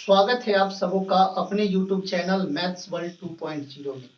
स्वागत है आप सबों का अपने YouTube चैनल मैथ्स वर्ल्ड 2.0 में।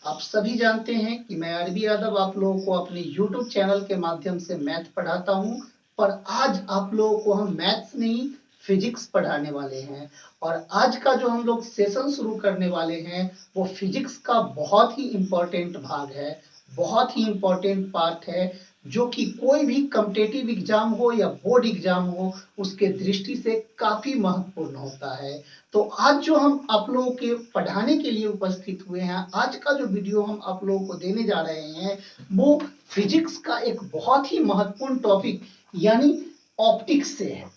आप सभी जानते हैं कि मैं अरबी यादव आप लोगों को अपने YouTube चैनल के माध्यम से मैथ पढ़ाता हूं, पर आज आप लोगों को हम मैथ्स नहीं फिजिक्स पढ़ाने वाले हैं। और आज का जो हम लोग सेशन शुरू करने वाले हैं वो फिजिक्स का बहुत ही इम्पोर्टेंट भाग है, बहुत ही इम्पोर्टेंट पार्ट है, जो कि कोई भी कॉम्पिटिटिव एग्जाम हो या बोर्ड एग्जाम हो उसके दृष्टि से काफी महत्वपूर्ण होता है। तो आज जो हम आप लोगों के पढ़ाने के लिए उपस्थित हुए हैं, आज का जो वीडियो हम आप लोगों को देने जा रहे हैं वो फिजिक्स का एक बहुत ही महत्वपूर्ण टॉपिक यानी ऑप्टिक्स से है।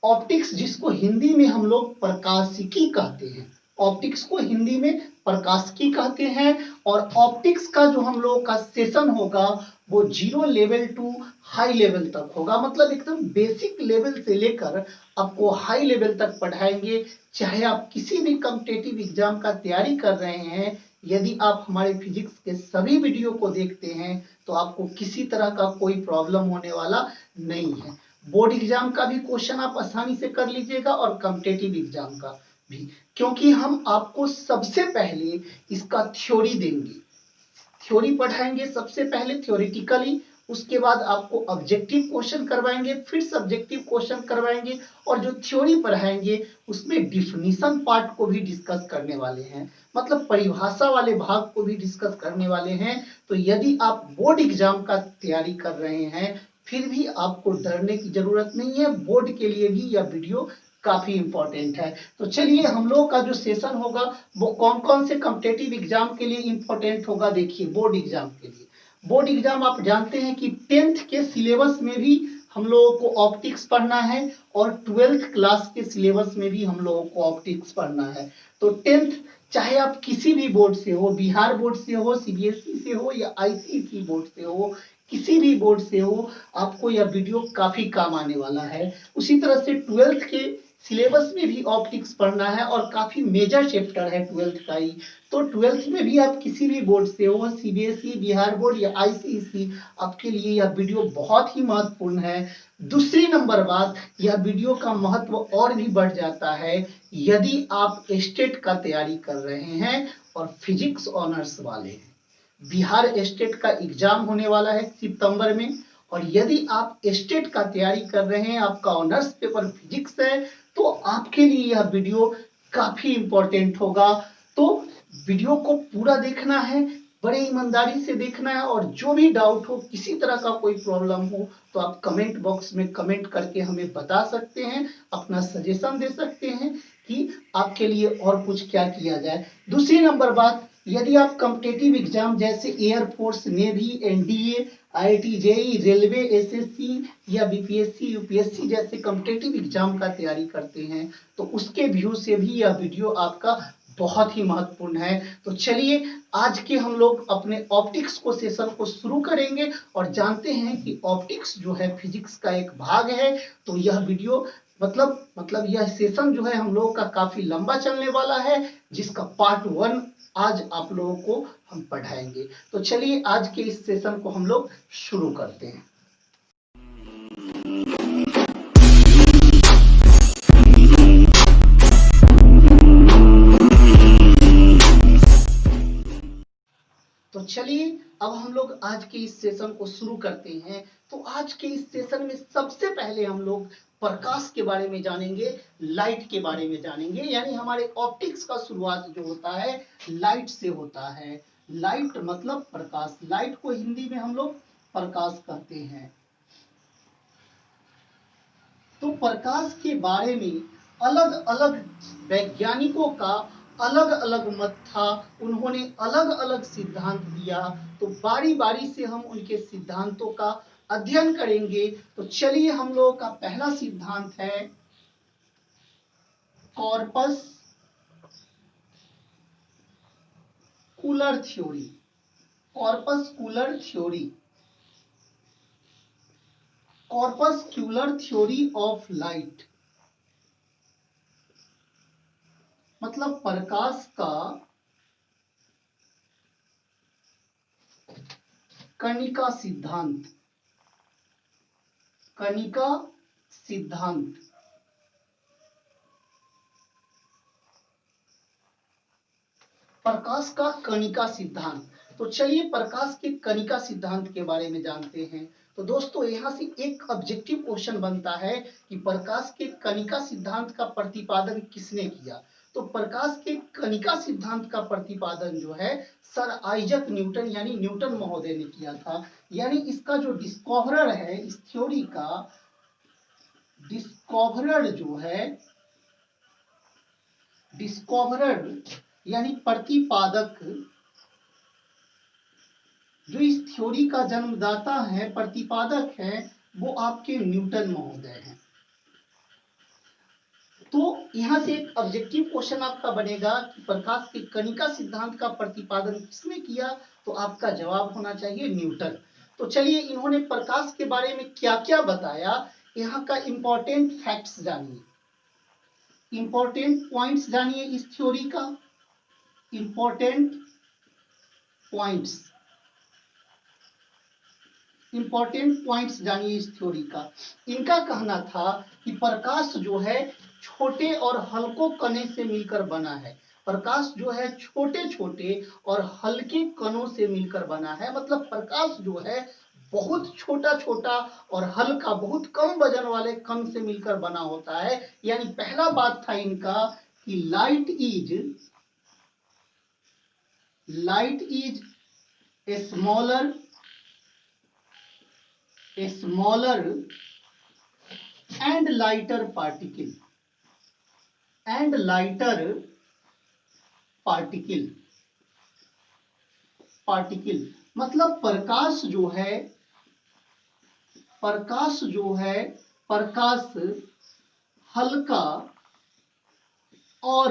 ऑप्टिक्स जिसको हिंदी में हम लोग प्रकाशिकी कहते हैं, ऑप्टिक्स को हिंदी में प्रकाशिकी कहते हैं। और ऑप्टिक्स का जो हम लोगों का सेशन होगा वो 0 लेवल टू हाई लेवल तक होगा, मतलब एकदम बेसिक लेवल से लेकर आपको हाई लेवल तक पढ़ाएंगे। चाहे आप किसी भी कॉम्पिटिटिव एग्जाम का तैयारी कर रहे हैं, यदि आप हमारे फिजिक्स के सभी वीडियो को देखते हैं तो आपको किसी तरह का कोई प्रॉब्लम होने वाला नहीं है। बोर्ड एग्जाम का भी क्वेश्चन आप आसानी से कर लीजिएगा और कॉम्पिटिटिव एग्जाम का भी, क्योंकि हम आपको सबसे पहले इसका थ्योरी देंगे, थ्योरी पढ़ाएंगे सबसे पहले थ्योरेटिकली, उसके बाद आपको ऑब्जेक्टिव क्वेश्चन करवाएंगे, फिर सब्जेक्टिव क्वेश्चन करवाएंगे, और जो थ्योरी पढ़ाएंगे उसमें डिफिनीशन पार्ट को भी डिस्कस करने वाले हैं, मतलब परिभाषा वाले भाग को भी डिस्कस करने वाले हैं। तो यदि आप बोर्ड एग्जाम का तैयारी कर रहे हैं फिर भी आपको डरने की जरूरत नहीं है, बोर्ड के लिए भी यह वीडियो काफी इंपॉर्टेंट है। तो चलिए हम लोग का जो सेशन होगा वो कौन कौन से कॉम्पिटिटिव एग्जाम के लिए इंपॉर्टेंट होगा। देखिए बोर्ड एग्जाम के लिए, बोर्ड एग्जाम आप जानते हैं कि 10th के सिलेबस में भी हम लोगों को ऑप्टिक्स पढ़ना है और 12th क्लास के सिलेबस में भी हम लोगों को ऑप्टिक्स पढ़ना है। तो 10th चाहे आप किसी भी बोर्ड से हो, बिहार बोर्ड से हो, सीबीएसई से हो या आईसीएसई बोर्ड से हो, किसी भी बोर्ड से हो, आपको यह वीडियो काफी काम आने वाला है। उसी तरह से 12th के सिलेबस में भी ऑप्टिक्स पढ़ना है और काफी मेजर चैप्टर है 12th का ही। तो 12th में भी आप किसी भी बोर्ड से हो, सीबीएसई, बिहार बोर्ड या आईसीएसई, आपके लिए यह वीडियो बहुत ही महत्वपूर्ण है। दूसरी नंबर बात, यह वीडियो का महत्व और भी बढ़ जाता है यदि आप स्टेट का तैयारी कर रहे हैं और फिजिक्स ऑनर्स वाले हैं। बिहार स्टेट का एग्जाम होने वाला है सितंबर में, और यदि आप स्टेट का तैयारी कर रहे हैं, आपका ऑनर्स पेपर फिजिक्स है, तो आपके लिए यह वीडियो काफी इंपॉर्टेंट होगा। तो वीडियो को पूरा देखना है, बड़े ईमानदारी से देखना है, और जो भी डाउट हो, किसी तरह का कोई प्रॉब्लम हो तो आप कमेंट बॉक्स में कमेंट करके हमें बता सकते हैं, अपना सजेशन दे सकते हैं कि आपके लिए और कुछ क्या किया जाए। दूसरी नंबर बात, यदि आप कॉम्पिटिटिव एग्जाम जैसे air force, navy, NDA, IIT, JEE, railway, SSC या बीपीएससी, यूपीएससी जैसे कॉम्पिटिटिव एग्जाम का तैयारी करते हैं तो उसके व्यू से भी यह वीडियो आपका बहुत ही महत्वपूर्ण है। तो चलिए आज के हम लोग अपने ऑप्टिक्स को सेशन को शुरू करेंगे और जानते हैं कि ऑप्टिक्स जो है फिजिक्स का एक भाग है। तो यह वीडियो मतलब यह सेशन जो है हम लोगों का काफी लंबा चलने वाला है, जिसका पार्ट 1 आज आप लोगों को हम पढ़ाएंगे। तो चलिए आज के इस सेशन को हम लोग शुरू करते हैं। तो चलिए अब हम लोग आज के इस सेशन को शुरू करते हैं। तो आज के इस सेशन में सबसे पहले हम लोग प्रकाश के बारे में जानेंगे, लाइट के बारे में जानेंगे, यानी हमारे ऑप्टिक्स का शुरुआत जो होता है लाइट से होता है। लाइट मतलब प्रकाश, लाइट को हिंदी में हम लोग प्रकाश कहते हैं। तो प्रकाश के बारे में अलग अलग वैज्ञानिकों का अलग अलग मत था, उन्होंने अलग अलग सिद्धांत दिया। तो बारी बारी से हम उनके सिद्धांतों का अध्ययन करेंगे। तो चलिए हम लोगों का पहला सिद्धांत है corpus cooler theory. Corpus cooler theory, corpus cooler theory of light, मतलब प्रकाश का कणिका सिद्धांत, कणिका सिद्धांत। प्रकाश का कणिका सिद्धांत। तो चलिए प्रकाश के कणिका सिद्धांत के बारे में जानते हैं। तो दोस्तों यहाँ से एक ऑब्जेक्टिव क्वेश्चन बनता है कि प्रकाश के कणिका सिद्धांत का प्रतिपादन किसने किया। तो प्रकाश के कणिका सिद्धांत का प्रतिपादन जो है सर आइजक न्यूटन यानी न्यूटन महोदय ने किया था। यानी इसका जो डिस्कवरर है, इस थ्योरी का डिस्कवरर जो है, डिस्कवरर यानी प्रतिपादक, जो इस थ्योरी का जन्मदाता है, प्रतिपादक है, वो आपके न्यूटन महोदय हैं। तो यहां से एक ऑब्जेक्टिव क्वेश्चन आपका बनेगा कि प्रकाश के कणिका सिद्धांत का प्रतिपादन किसने किया। तो आपका जवाब होना चाहिए न्यूटन। तो चलिए इन्होंने प्रकाश के बारे में क्या क्या बताया, यहाँ का इंपॉर्टेंट फैक्ट्स जानिए, इंपॉर्टेंट पॉइंट्स जानिए इस थ्योरी का, इंपॉर्टेंट पॉइंट्स, इंपॉर्टेंट पॉइंट्स जानिए इस थ्योरी का। इनका कहना था कि प्रकाश जो है छोटे और हल्कों कणे से मिलकर बना है। प्रकाश जो है छोटे छोटे और हल्के कणों से मिलकर बना है। मतलब प्रकाश जो है बहुत छोटा छोटा और हल्का, बहुत कम वजन वाले कण से मिलकर बना होता है। यानी पहला बात था इनका कि light is smaller and lighter particle, मतलब प्रकाश जो है प्रकाश हल्का और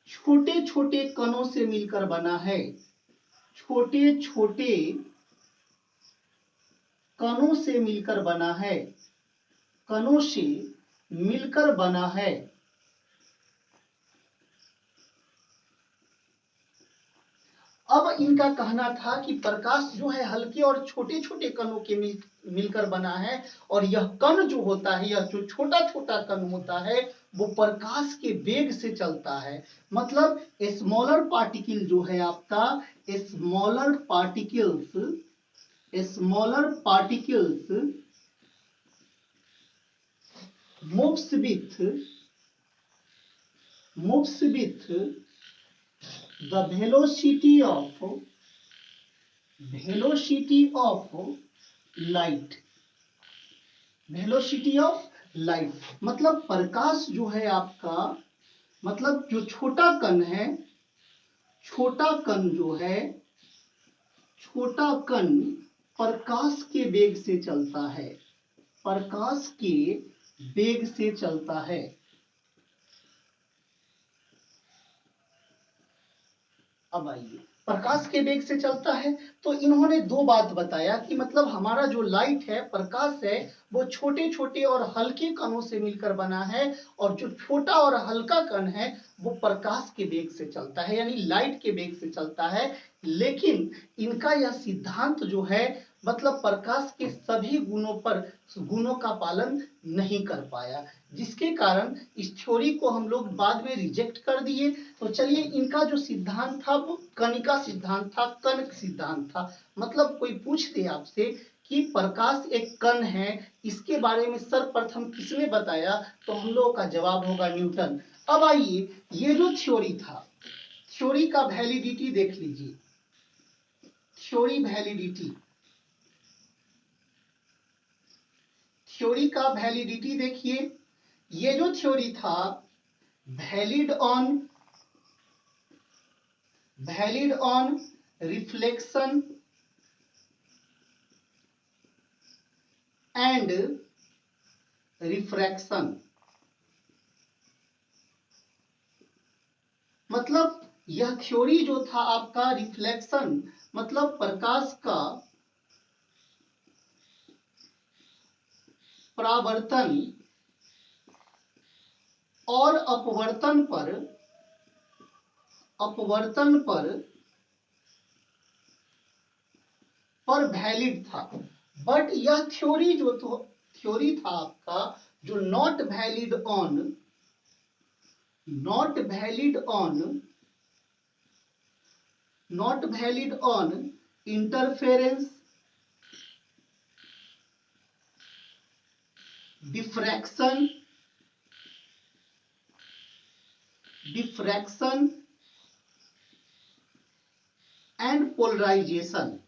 छोटे छोटे कणों से मिलकर बना है, छोटे छोटे कणों से मिलकर बना है, कणों से मिलकर बना है। अब इनका कहना था कि प्रकाश जो है हल्के और छोटे छोटे कणों के मिलकर बना है, और यह कण जो होता है, यह जो छोटा छोटा कण होता है, वो प्रकाश के वेग से चलता है। मतलब स्मॉलर पार्टिकल जो है आपका, smaller particles moves with the velocity of light। मतलब प्रकाश जो है आपका, मतलब जो छोटा कण है, छोटा कण जो है, छोटा कण प्रकाश के वेग से चलता है, प्रकाश के वेग से चलता है। अब आइए, प्रकाश के वेग से चलता है। तो इन्होंने दो बात बताया कि मतलब हमारा जो लाइट है, प्रकाश है, वो छोटे छोटे और हल्के कणों से मिलकर बना है, और जो छोटा और हल्का कण है वो प्रकाश के वेग से चलता है, यानी लाइट के वेग से चलता है। लेकिन इनका यह सिद्धांत जो है, मतलब प्रकाश के सभी गुणों का पालन नहीं कर पाया, जिसके कारण इस थ्योरी को हम लोग बाद में रिजेक्ट कर दिए। तो चलिए इनका जो सिद्धांत था वो कणिका सिद्धांत था, कण सिद्धांत था। मतलब कोई पूछ दे आपसे कि प्रकाश एक कण है, इसके बारे में सर्वप्रथम किसने बताया, तो हम लोगों का जवाब होगा न्यूटन। अब आइए, ये जो थ्योरी था, थ्योरी का वैलिडिटी देख लीजिए, थ्योरी का वैलिडिटी देखिए। ये जो थ्योरी था valid on reflection and refraction. मतलब यह थ्योरी जो था आपका रिफ्लेक्शन, मतलब प्रकाश का परावर्तन और अपवर्तन पर वैलिड था। बट यह थ्योरी था आपका जो not valid on not valid on interference, diffraction and polarization।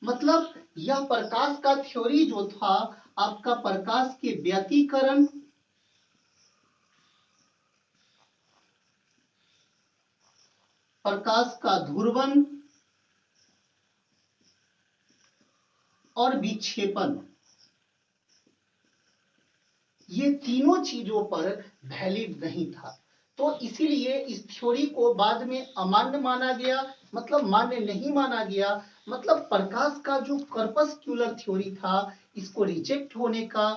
मतलब यह प्रकाश का थ्योरी जो था आपका प्रकाश के व्यतिकरण, प्रकाश का ध्रुवन और विक्षेपण, ये तीनों चीजों पर वैलिड नहीं था। तो इसीलिए इस थ्योरी को बाद में अमान्य माना गया, मतलब मान्य नहीं माना गया। मतलब प्रकाश का जो कर्पस्क्यूलर थ्योरी था इसको रिजेक्ट होने का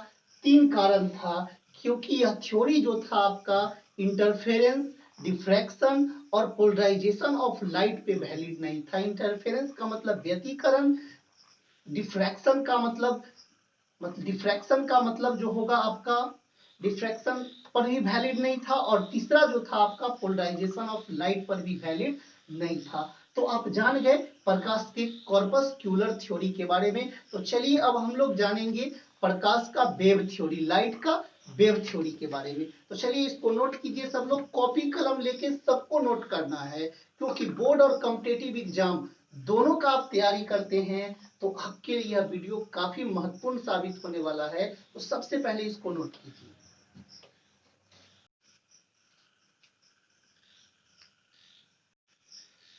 3 कारण था, क्योंकि यह थ्योरी जो था आपका इंटरफेरेंस, डिफ्रैक्शन और पोलराइजेशन ऑफ लाइट पे वैलिड नहीं था। इंटरफेरेंस का मतलब व्यतिकरण, डिफ्रैक्शन का मतलब डिफ्रैक्शन का मतलब जो होगा आपका डिफ्रैक्शन पर भी वैलिड नहीं था, और तीसरा जो था आपका पोलराइजेशन ऑफ लाइट पर भी वैलिड नहीं था। तो आप जान गए प्रकाश के कॉर्पस्क्यूलर थ्योरी के बारे में। तो चलिए अब हम लोग जानेंगे प्रकाश का वेव थ्योरी, लाइट का वेव थ्योरी के बारे में। तो चलिए इसको नोट कीजिए सब लोग, कॉपी कलम लेके सबको नोट करना है, क्योंकि बोर्ड और कॉम्पिटिटिव एग्जाम दोनों का आप तैयारी करते हैं तो आपके लिए यह वीडियो काफी महत्वपूर्ण साबित होने वाला है। तो सबसे पहले इसको नोट कीजिए।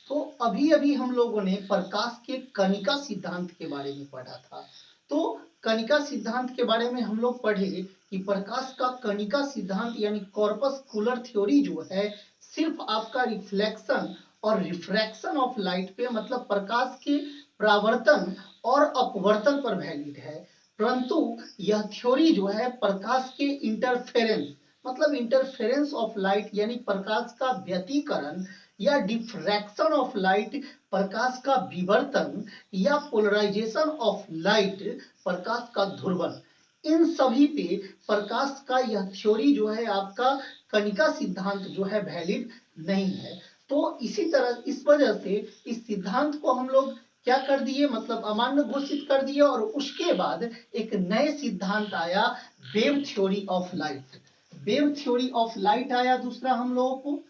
तो अभी अभी हम लोगों ने प्रकाश के कणिका सिद्धांत के बारे में पढ़ा था। तो कणिका सिद्धांत के बारे में हम लोग पढ़े कि प्रकाश का कणिका सिद्धांत यानी कॉर्पस्कुलर थ्योरी जो है सिर्फ आपका रिफ्लेक्शन और रिफ्रैक्शन ऑफ लाइट पे, मतलब प्रकाश के परावर्तन और अपवर्तन पर वैलिड है। परंतु यह थ्योरी जो है प्रकाश के इंटरफेरेंस, मतलब इंटरफेरेंस ऑफ लाइट यानी प्रकाश का व्यतिकरण या डिफ्रैक्शन ऑफ लाइट प्रकाश का विवर्तन या पोलराइजेशन ऑफ लाइट प्रकाश का ध्रुवन, इन सभी पे प्रकाश का यह थ्योरी जो है आपका कणिका सिद्धांत जो है वैलिड नहीं है। तो इसी तरह इस वजह से इस सिद्धांत को हम लोग क्या कर दिए, मतलब अमान्य घोषित कर दिए, और उसके बाद एक नए सिद्धांत आया wave theory of light. Wave theory of light आया दूसरा हम लोगों को,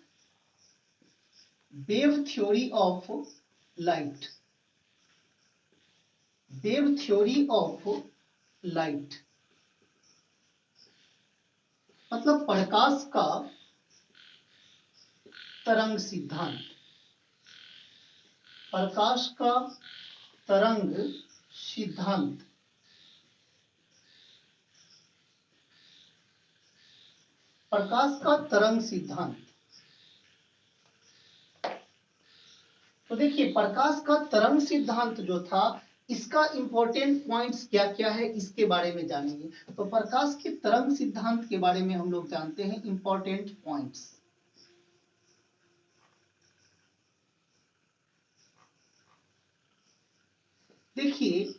wave theory of light, wave theory of light मतलब प्रकाश का तरंग सिद्धांत, प्रकाश का तरंग सिद्धांत, प्रकाश का तरंग सिद्धांत। तो देखिए प्रकाश का तरंग सिद्धांत जो था इसका इंपॉर्टेंट पॉइंट्स क्या क्या है इसके बारे में जानेंगे। तो प्रकाश के तरंग सिद्धांत के बारे में हम लोग जानते हैं इंपॉर्टेंट पॉइंट्स। देखिए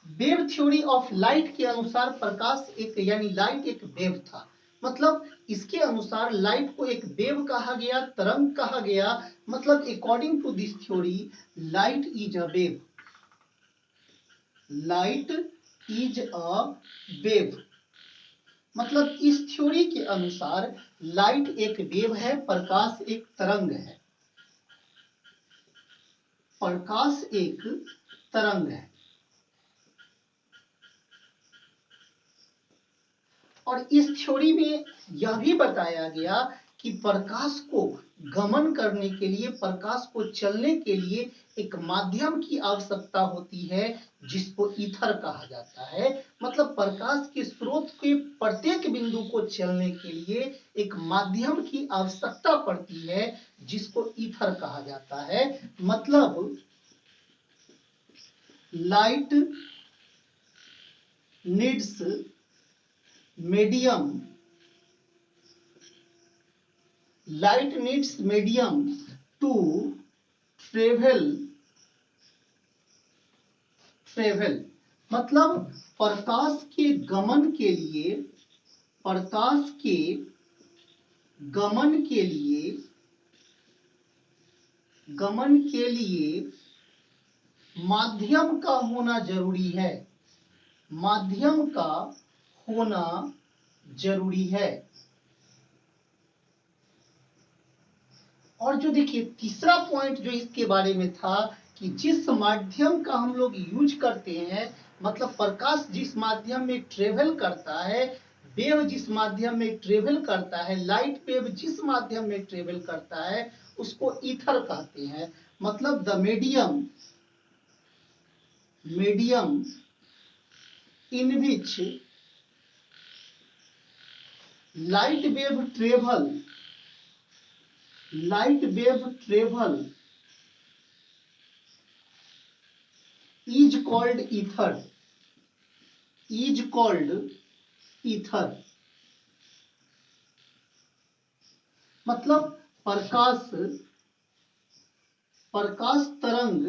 वेव थ्योरी ऑफ लाइट के अनुसार प्रकाश एक यानी लाइट एक वेव था, मतलब इसके अनुसार लाइट को एक वेव कहा गया, तरंग कहा गया। मतलब according to this theory light is a wave, light is a wave. मतलब इस थ्योरी के अनुसार लाइट एक वेव है, प्रकाश एक तरंग है, प्रकाश एक तरंग है। और इस थ्योरी में यह भी बताया गया कि प्रकाश को गमन करने के लिए, प्रकाश को चलने के लिए एक माध्यम की आवश्यकता होती है जिसको ईथर कहा जाता है। मतलब प्रकाश के स्रोत के प्रत्येक बिंदु को चलने के लिए एक माध्यम की आवश्यकता पड़ती है जिसको ईथर कहा जाता है। मतलब light needs medium, light needs medium to travel, मतलब प्रकाश के गमन के लिए प्रकाश के गमन के लिए माध्यम का होना जरूरी है, माध्यम का होना जरूरी है। और जो देखिए तीसरा पॉइंट जो इसके बारे में था कि जिस माध्यम का हम लोग यूज करते हैं, मतलब प्रकाश जिस माध्यम में ट्रेवल करता है, वेव जिस माध्यम में ट्रेवल करता है, लाइट वेव जिस माध्यम में ट्रेवल करता है, उसको ईथर कहते हैं। मतलब the medium in which light wave travel is called ether। मतलब प्रकाश तरंग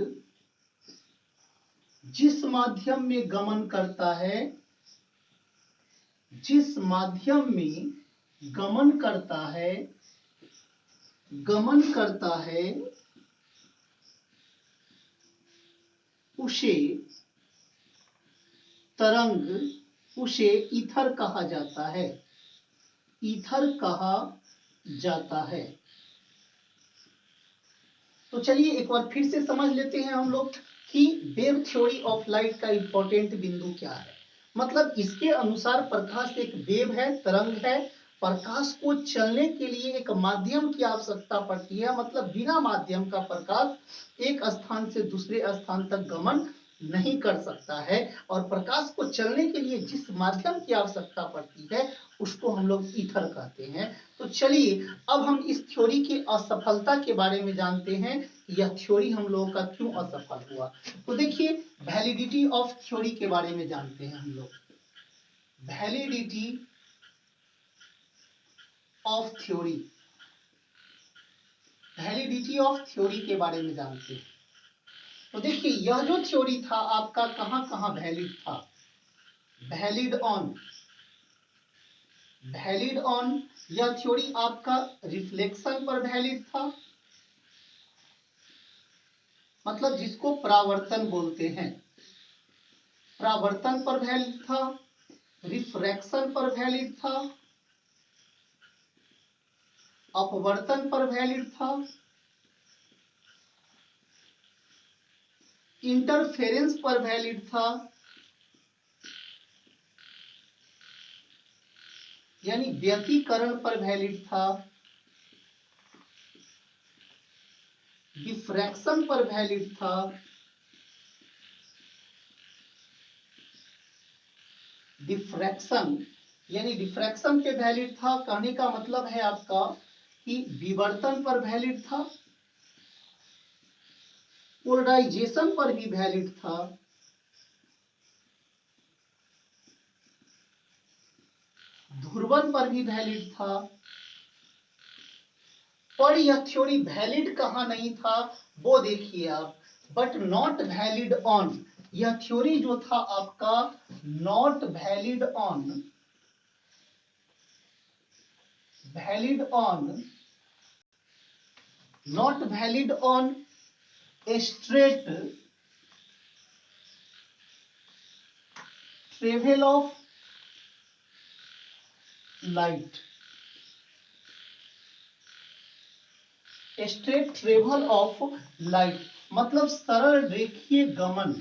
जिस माध्यम में गमन करता है, गमन करता है उसे ईथर कहा जाता है। तो चलिए एक बार फिर से समझ लेते हैं हम लोग कि वेव थ्योरी ऑफ लाइट का इंपॉर्टेंट बिंदु क्या है। मतलब इसके अनुसार प्रकाश एक वेव है, तरंग है। प्रकाश को चलने के लिए एक माध्यम की आवश्यकता पड़ती है। मतलब बिना माध्यम का प्रकाश एक स्थान से दूसरे स्थान तक गमन नहीं कर सकता है। और प्रकाश को चलने के लिए जिस माध्यम की आवश्यकता पड़ती है उसको हम लोग ईथर कहते हैं। तो चलिए अब हम इस थ्योरी की असफलता के बारे में जानते हैं। यह थ्योरी हम लोगों का क्यों असफल हुआ। तो देखिए वैलिडिटी ऑफ थ्योरी के बारे में जानते हैं हम लोग। वैलिडिटी ऑफ थ्योरी के बारे में जानते हैं। तो देखिए यह जो थ्योरी था आपका कहां कहां वैलिड था। वैलिड ऑन यह थ्योरी आपका रिफ्लेक्शन पर वैलिड था। मतलब जिसको परावर्तन बोलते हैं, परावर्तन पर वैलिड था, रिफ्रैक्शन पर वैलिड था, अपवर्तन पर वैलिड था, इंटरफेरेंस पर वैलिड था, यानी व्यतिकरण पर वैलिड था, डिफ्रैक्शन पर वैलिड था, डिफ्रैक्शन यानी डिफ्रैक्शन पे वैलिड था। कहने का मतलब है आपका कि विवर्तन पर वैलिड था, पोलराइजेशन पर भी वैलिड था, ध्रुवन पर भी वैलिड था। पर यह थ्योरी वैलिड कहां नहीं था वो देखिए आप। बट नॉट वैलिड ऑन, यह थ्योरी जो था आपका not valid on straight travel of light. Straight travel of light मतलब सरल रेखीय गमन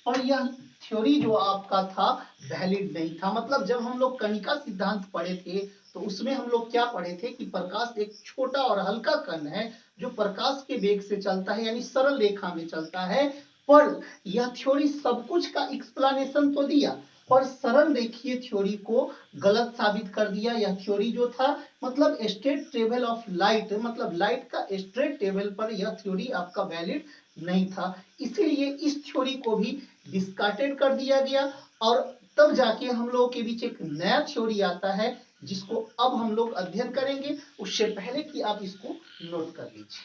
और यह थ्योरी जो आपका था वैलिड नहीं था। मतलब जब हम लोग कणिका सिद्धांत पढ़े थे तो उसमें हम लोग क्या पढ़े थे कि प्रकाश एक छोटा और हल्का कण है जो प्रकाश के वेग से चलता है, यानी सरल रेखा में चलता है। पर यह थ्योरी सब कुछ का एक्सप्लेनेशन तो दिया पर सरल रेखीय थ्योरी को गलत साबित कर दिया। यह थ्योरी जो था मतलब स्ट्रेट ट्रेवल ऑफ लाइट, मतलब लाइट का स्ट्रेट ट्रेवल पर यह थ्योरी आपका वैलिड नहीं था। इसीलिए इस थ्योरी को भी डिस्कार्टेड कर दिया गया और तब जाके हम लोगों के बीच एक नया थ्योरी आता है जिसको अब हम लोग अध्ययन करेंगे। उससे पहले कि आप इसको नोट कर लीजिए।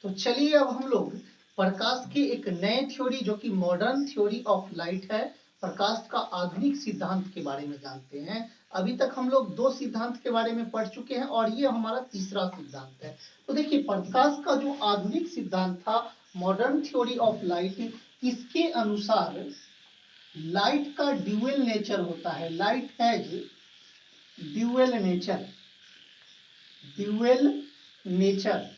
तो चलिए अब हम लोग प्रकाश के एक नए थ्योरी जो कि मॉडर्न थ्योरी ऑफ लाइट है, प्रकाश का आधुनिक सिद्धांत के बारे में जानते हैं। अभी तक हम लोग 2 सिद्धांत के बारे में पढ़ चुके हैं और ये हमारा तीसरा सिद्धांत है। तो देखिए प्रकाश का जो आधुनिक सिद्धांत था मॉडर्न थ्योरी ऑफ लाइट, इसके अनुसार लाइट का ड्यूअल नेचर होता है। Light has dual nature, dual nature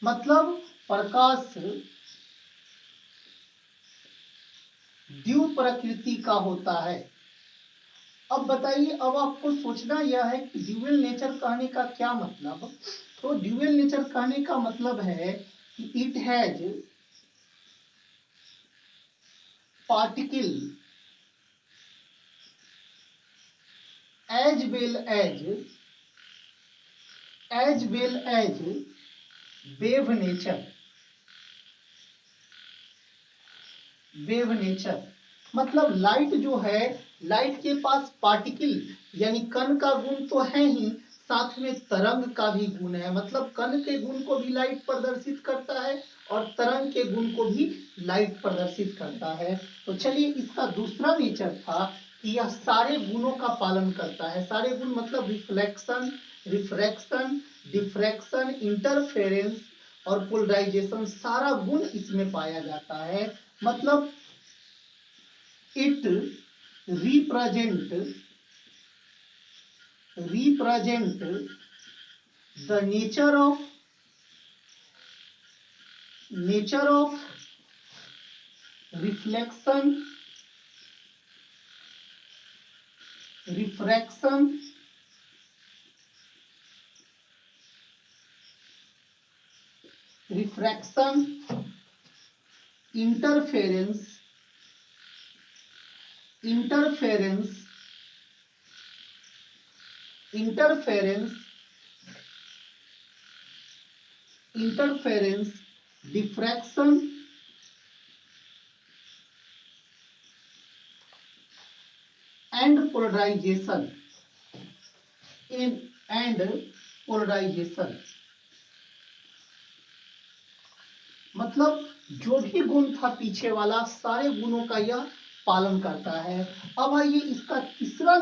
मतलब प्रकाश द्यू प्रकृति का होता है। अब बताइए, अब आपको सोचना यह है कि ड्यूअल नेचर कहने का क्या मतलब। तो ड्यूअल नेचर कहने का मतलब है कि it has particle as well as wave nature. Wave nature मतलब लाइट जो है, लाइट के पास पार्टिकल यानी कण का गुण तो है ही, साथ में तरंग का भी गुण है। मतलब कण के गुण को भी लाइट प्रदर्शित करता है और तरंग के गुण को भी लाइट प्रदर्शित करता है। तो चलिए इसका दूसरा नेचर था कि यह सारे गुणों का पालन करता है। सारे गुण मतलब रिफ्लेक्शन, रिफ्रैक्शन, डिफ्रैक्शन, इंटरफेरेंस और पोलराइजेशन, सारा गुण इसमें पाया जाता है। मतलब it represent the nature of reflection, refraction, interference, diffraction and polarisation. मतलब जो भी गुण था पीछे वाला, सारे गुणों का यह पालन करता है। अब आइए इसका तीसरा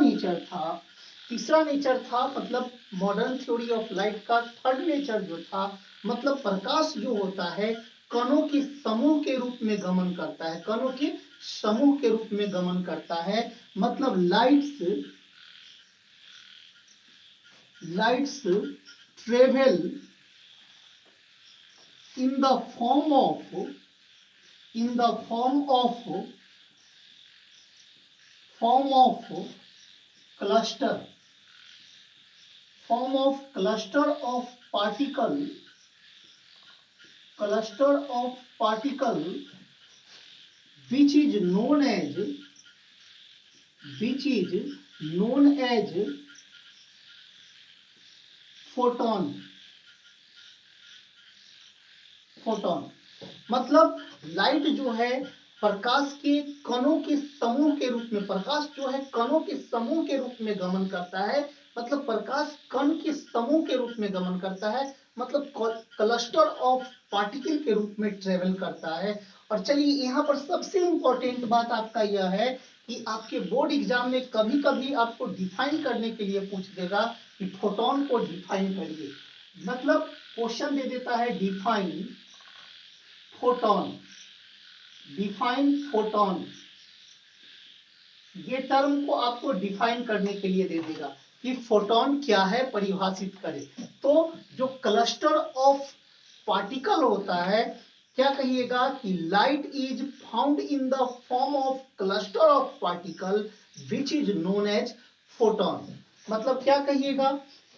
नेचर था मतलब मॉडर्न थ्योरी ऑफ लाइट का थर्ड नेचर जो था, मतलब प्रकाश जो होता है कणों के समूह के रूप में गमन करता है। कणों के समूह के रूप में गमन करता है। मतलब lights travel in the form of cluster of particle which is known as photon। मतलब लाइट जो है प्रकाश के कणों के समूह के रूप में, प्रकाश जो है कणों के समूह के रूप में गमन करता है। मतलब प्रकाश कण के समूह के रूप में गमन करता है, मतलब क्लस्टर ऑफ पार्टिकल के रूप में ट्रेवल करता है। और चलिए यहाँ पर सबसे इंपॉर्टेंट बात आपका यह है कि आपके बोर्ड एग्जाम में कभी कभी आपको डिफाइन करने के लिए पूछ देगा कि फोटोन को डिफाइन करिए। मतलब क्वेश्चन दे देता है डिफाइन फोटोन, ये टर्म को आपको डिफाइन करने के लिए दे देगा कि फोटोन क्या है, परिभाषित करे। तो जो क्लस्टर ऑफ पार्टिकल होता है, क्या कहिएगा कि light is found in the form of cluster of particle which is known as photon. मतलब क्या कहिएगा,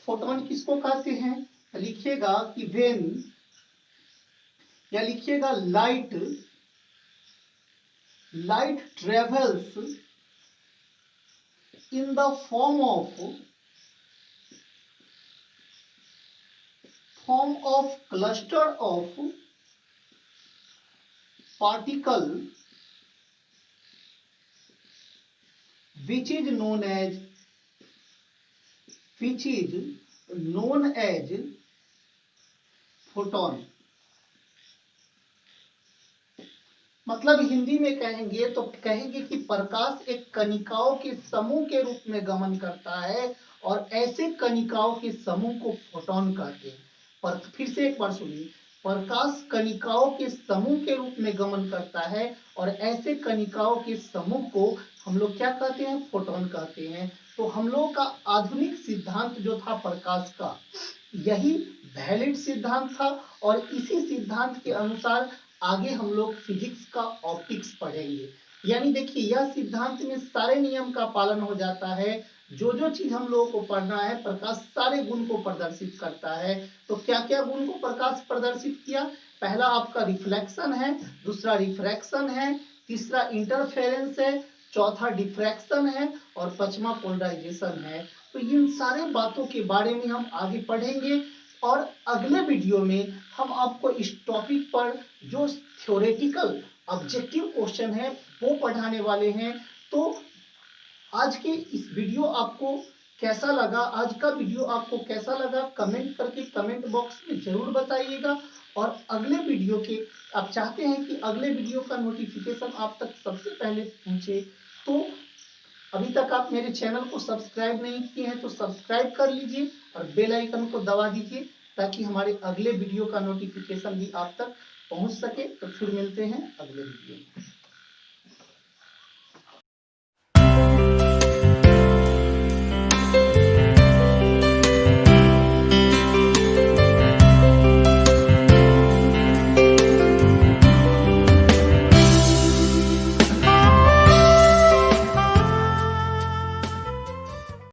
फोटोन किसको कहते हैं, लिखिएगा कि व्हेन, या लिखिएगा light travels in the form of cluster of particle which is known as known as photon। मतलब हिंदी में कहेंगे तो कहेंगे कि प्रकाश एक कणिकाओं के समूह के रूप में गमन करता है और ऐसे कणिकाओं के समूह को फोटोन कहते हैं। पर फिर से एक बार सुनिए, प्रकाश कणिकाओं के समूह के रूप में गमन करता है और ऐसे कणिकाओं के समूह को हम लोग क्या कहते हैं? फोटोन कहते हैं। तो हम लोग का आधुनिक सिद्धांत जो था प्रकाश का, यही वैलिड सिद्धांत था और इसी सिद्धांत के अनुसार आगे हम लोग फिजिक्स का ऑप्टिक्स पढ़ेंगे। यानी देखिए, यह सिद्धांत में सारे नियम का पालन हो जाता है। जो चीज हम लोगों को पढ़ना है, प्रकाश सारे गुण को प्रदर्शित करता है। तो क्या क्या गुण को प्रकाश प्रदर्शित किया? पहला आपका रिफ्लेक्शन है, दूसरा रिफ्रैक्शन है, तीसरा इंटरफेरेंस है, चौथा डिफ्रैक्शन है और पांचवा पोलराइजेशन है। तो इन सारे बातों के बारे में हम आगे पढ़ेंगे और अगले वीडियो में हम आपको इस टॉपिक पर जो थ्योरेटिकल ऑब्जेक्टिव क्वेश्चन है वो पढ़ाने वाले हैं। तो आज के इस वीडियो आपको कैसा लगा, आज का वीडियो आपको कैसा लगा, कमेंट करके कमेंट बॉक्स में जरूर बताइएगा। और अगले वीडियो के, आप चाहते हैं कि अगले वीडियो का नोटिफिकेशन आप तक सबसे पहले पहुंचे, तो अभी तक आप मेरे चैनल को सब्सक्राइब नहीं किए हैं तो सब्सक्राइब कर लीजिए और बेल आइकन को दबा दीजिए ताकि हमारे अगले वीडियो का नोटिफिकेशन भी आप तक पहुंच सके। तो फिर मिलते हैं अगले वीडियो में।